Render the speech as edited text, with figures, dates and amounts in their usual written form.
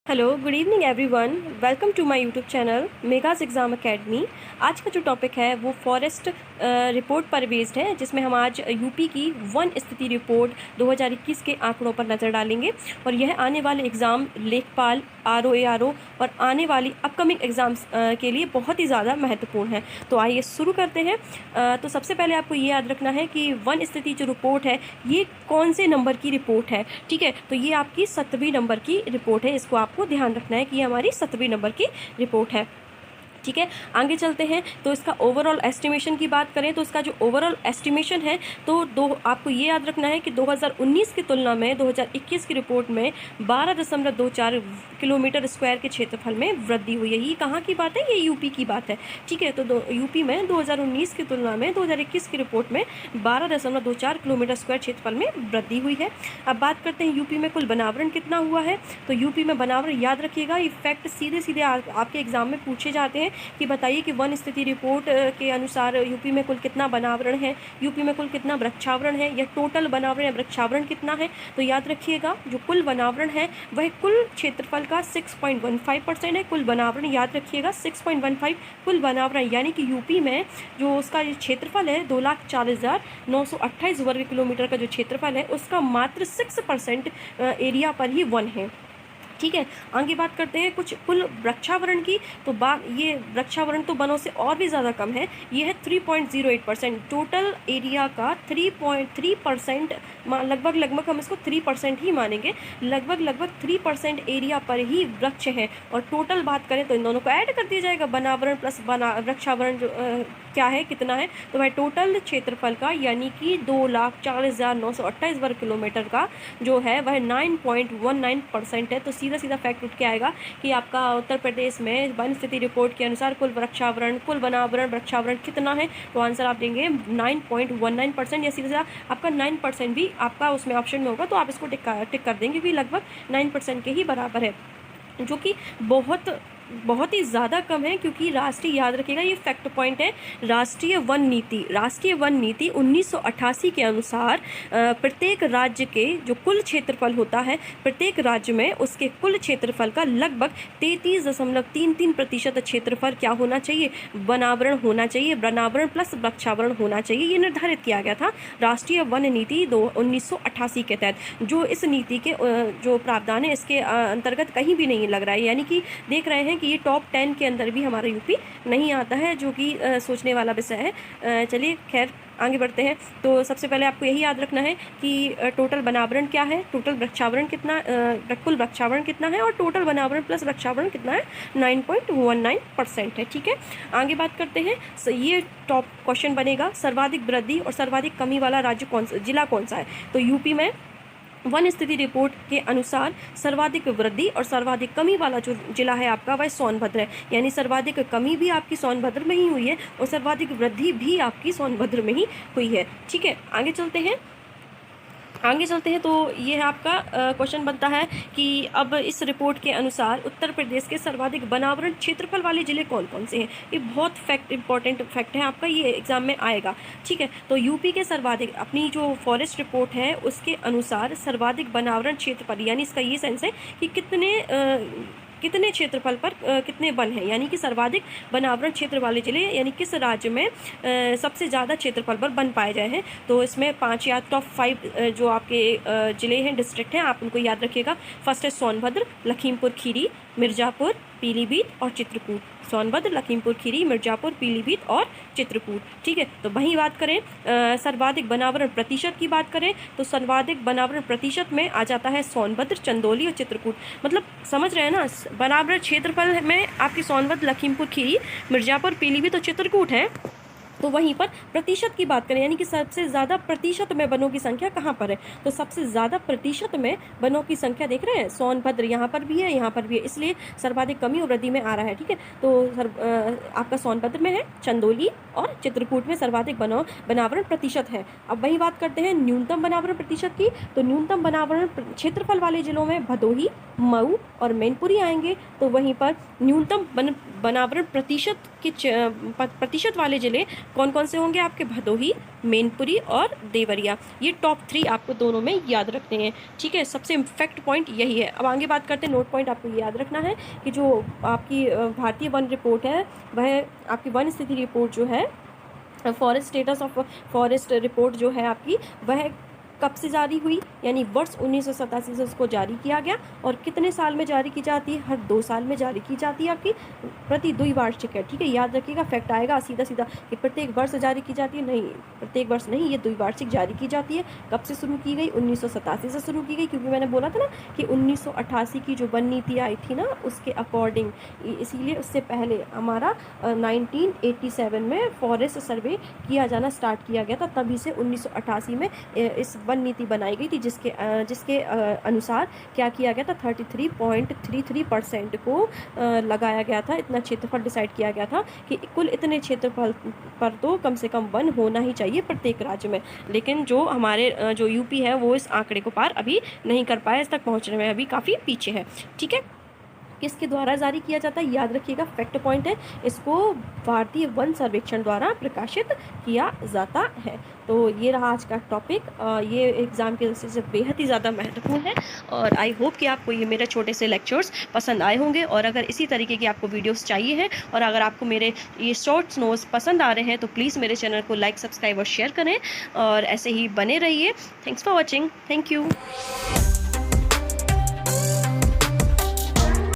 Hello, good evening everyone. Welcome to my YouTube channel Megas exam academy. आज का जो topic है वो फॉरेस्ट रिपोर्ट पर बेस्ड है, जिसमें हम आज यूपी की वन स्थिति रिपोर्ट 2021 के आंकड़ों पर नज़र डालेंगे। और यह आने वाले एग्ज़ाम लेखपाल, आरओ एआरओ और आने वाली अपकमिंग एग्ज़ाम्स के लिए बहुत ही ज़्यादा महत्वपूर्ण है। तो आइए शुरू करते हैं। तो सबसे पहले आपको ये याद रखना है कि वन स्थिति जो रिपोर्ट है ये कौन से नंबर की रिपोर्ट है। ठीक है, तो ये आपकी 7वीं नंबर की रिपोर्ट है। इसको आपको ध्यान रखना है कि ये हमारी 7वीं नंबर की रिपोर्ट है। ठीक है, आगे चलते हैं। तो इसका ओवरऑल एस्टिमेशन की बात करें तो इसका जो ओवरऑल एस्टिमेशन है तो आपको ये याद रखना है कि 2019 की तुलना में 2021 की रिपोर्ट में 12.24 किलोमीटर स्क्वायर के क्षेत्रफल में वृद्धि हुई है। ये कहाँ की बात है? ये यूपी की बात है। ठीक है, तो यूपी में 2019 की तुलना में 2021 की रिपोर्ट में 12.24 किलोमीटर स्क्वायर क्षेत्रफल में वृद्धि हुई है। अब बात करते हैं यूपी में कुल बनावरण कितना हुआ है। तो यूपी में बनावरण याद रखिएगा, ये फैक्ट सीधे सीधे आपके एग्जाम में पूछे जाते हैं कि बताइए कि वन स्थिति रिपोर्ट के अनुसार यूपी में कुल कितना बनावरण है, यूपी में कुल कितना वृक्षावरण है, या टोटल बनावरण या वृक्षावरण कितना है। तो याद रखिएगा जो कुल बनावरण है वह कुल क्षेत्रफल का 6.15% है। कुल बनावरण याद रखिएगा 6.15 कुल बनावरण, यानी कि यूपी में जो उसका क्षेत्रफल है 2,40,928 वर्ग किलोमीटर का जो क्षेत्रफल है उसका मात्र 6% एरिया पर ही वन है। ठीक है, आगे बात करते हैं कुछ कुल वृक्षावरण की। तो ये वृक्षावरण तो वनों से और भी ज़्यादा कम है। ये है 3.08%। टोटल एरिया का 3.3%, लगभग हम इसको 3% ही मानेंगे। लगभग 3% एरिया पर ही वृक्ष है। और टोटल बात करें तो इन दोनों को ऐड कर दिया जाएगा, बनावरण प्लस वृक्षावरण जो क्या है, कितना है, तो वह टोटल क्षेत्रफल का यानी कि 2,40,928 वर्ग किलोमीटर का जो है वह 9.19% है। तो सीधा सीधा फैक्ट उठ के आएगा कि आपका उत्तर प्रदेश में वन स्थिति रिपोर्ट के अनुसार कुल वृक्षावरण, कुल बनावरण, वृक्षावरण कितना है। तो आंसर आप देंगे 9.19%, या सीधा सीधा आपका 9% भी आपका उसमें ऑप्शन में होगा तो आप इसको टिक कर देंगे कि लगभग 9% के ही बराबर है, जो कि बहुत ही ज़्यादा कम है। क्योंकि राष्ट्रीय, याद रखिएगा ये फैक्ट पॉइंट है, राष्ट्रीय वन नीति 1988 के अनुसार प्रत्येक राज्य के जो कुल क्षेत्रफल होता है, प्रत्येक राज्य में उसके कुल क्षेत्रफल का लगभग 33.33% क्षेत्रफल क्या होना चाहिए, वनावरण होना चाहिए। वनावरण प्लस वृक्षावरण होना चाहिए, ये निर्धारित किया गया था राष्ट्रीय वन नीति 1988 के तहत। जो इस नीति के जो प्रावधान है इसके अंतर्गत कहीं भी नहीं लग रहा है, यानी कि देख रहे हैं कि ये टॉप 10 के अंदर भी हमारा यूपी नहीं आता है, जो कि सोचने वाला विषय है। चलिए खैर आगे बढ़ते हैं। तो सबसे पहले आपको यही याद रखना है कि टोटल बनावरण क्या है, टोटल वृक्षावरण कितना, कुल वृक्षावरण कितना है, और टोटल बनावरण प्लस वृक्षावरण कितना है, 9.19% है। ठीक है, आगे बात करते हैं। ये टॉप क्वेश्चन बनेगा, सर्वाधिक वृद्धि और सर्वाधिक कमी वाला राज्य जिला कौन सा है। तो यूपी में वन स्थिति रिपोर्ट के अनुसार सर्वाधिक वृद्धि और सर्वाधिक कमी वाला जो जिला है आपका वह सोनभद्र है। यानी सर्वाधिक कमी भी आपकी सोनभद्र में ही हुई है और सर्वाधिक वृद्धि भी आपकी सोनभद्र में ही हुई है। ठीक है, आगे चलते हैं। तो ये आपका क्वेश्चन बनता है कि अब इस रिपोर्ट के अनुसार उत्तर प्रदेश के सर्वाधिक बनावरण क्षेत्रफल वाले जिले कौन कौन से हैं। ये बहुत इंपॉर्टेंट फैक्ट है आपका, ये एग्जाम में आएगा। ठीक है, तो यूपी के सर्वाधिक, अपनी जो फॉरेस्ट रिपोर्ट है उसके अनुसार सर्वाधिक बनावरण क्षेत्रफल, यानी इसका ये सेंस है कि कितने क्षेत्रफल पर कितने वन हैं, यानी कि सर्वाधिक बनावरण क्षेत्र वाले जिले, यानी किस राज्य में सबसे ज़्यादा क्षेत्रफल पर वन पाए गए हैं। तो इसमें 5 या टॉप 5 जो आपके जिले हैं, डिस्ट्रिक्ट हैं, आप उनको याद रखिएगा। फर्स्ट है सोनभद्र, लखीमपुर खीरी, मिर्ज़ापुर, पीलीभीत और चित्रकूट। सोनभद्र, लखीमपुर खीरी, मिर्ज़ापुर, पीलीभीत और चित्रकूट। ठीक है, तो वहीं बात करें सर्वाधिक बनावरण प्रतिशत की बात करें तो सर्वाधिक बनावरण प्रतिशत में आ जाता है सोनभद्र, चंदौली और चित्रकूट। मतलब समझ रहे हैं ना, बनावरण क्षेत्रफल में आपकी सोनभद्र, लखीमपुर खीरी, मिर्ज़ापुर, पीलीभीत और चित्रकूट है। तो वहीं पर प्रतिशत की बात करें, यानी कि सबसे ज़्यादा प्रतिशत में वनों की संख्या कहाँ पर है। तो सबसे ज़्यादा प्रतिशत में वनों की संख्या देख रहे हैं, सोनभद्र यहाँ पर भी है, यहाँ पर भी है, इसलिए सर्वाधिक कमी और वृद्धि में आ रहा है। ठीक है, तो आपका सोनभद्र में है, चंदौली और चित्रकूट में सर्वाधिक बनावरण प्रतिशत है। अब वही बात करते हैं न्यूनतम बनावरण प्रतिशत की। तो न्यूनतम बनावरण क्षेत्रफल वाले जिलों में भदोही, मऊ और मैनपुरी आएंगे। तो वहीं पर न्यूनतम बनावरण प्रतिशत वाले ज़िले कौन कौन से होंगे आपके? भदोही, मैनपुरी और देवरिया। ये टॉप 3 आपको दोनों में याद रखने हैं, ठीक है। सबसे इम्फेक्ट पॉइंट यही है। अब आगे बात करते हैं, नोट पॉइंट आपको याद रखना है कि जो आपकी भारतीय वन रिपोर्ट है, वह आपकी वन स्थिति रिपोर्ट जो है, forest status of forest report जो है आपकी, वह कब से जारी हुई, यानी वर्ष 1987 से उसको जारी किया गया। और कितने साल में जारी की जाती है? हर 2 साल में जारी की जाती है, आपकी प्रति द्विवार्षिक है, ठीक है। याद रखिएगा, फैक्ट आएगा सीधा सीधा कि प्रत्येक वर्ष जारी की जाती है, नहीं, प्रत्येक वर्ष नहीं, ये द्विवार्षिक जारी की जाती है। कब से शुरू की गई? 1987 से शुरू की गई, क्योंकि मैंने बोला था ना कि 1988 की जो वन नीति आई थी ना, उसके अकॉर्डिंग, इसीलिए उससे पहले हमारा 1987 में फॉरेस्ट सर्वे किया जाना स्टार्ट किया गया था, तभी से 1988 में इस वन नीति बनाई गई थी, जिसके अनुसार क्या किया गया था? 33.33% को लगाया गया था, इतना क्षेत्रफल डिसाइड किया गया था कि कुल इतने क्षेत्रफल पर तो कम से कम वन होना ही चाहिए प्रत्येक राज्य में। लेकिन जो हमारे जो यूपी है, वो इस आंकड़े को पार अभी नहीं कर पाया, इस तक पहुंचने में अभी काफ़ी पीछे है, ठीक है। किसके द्वारा जारी किया जाता है? याद रखिएगा, फैक्ट पॉइंट है, इसको भारतीय वन सर्वेक्षण द्वारा प्रकाशित किया जाता है। तो ये रहा आज का टॉपिक। ये एग्ज़ाम के दृष्टि से बेहद ही ज़्यादा महत्वपूर्ण है, और आई होप कि आपको ये मेरे छोटे से लेक्चर्स पसंद आए होंगे। और अगर इसी तरीके की आपको वीडियोस चाहिए हैं, और अगर आपको मेरे ये शॉर्ट्स नोट्स पसंद आ रहे हैं, तो प्लीज़ मेरे चैनल को लाइक, सब्सक्राइब और शेयर करें, और ऐसे ही बने रहिए। Thanks for watching. Thank you.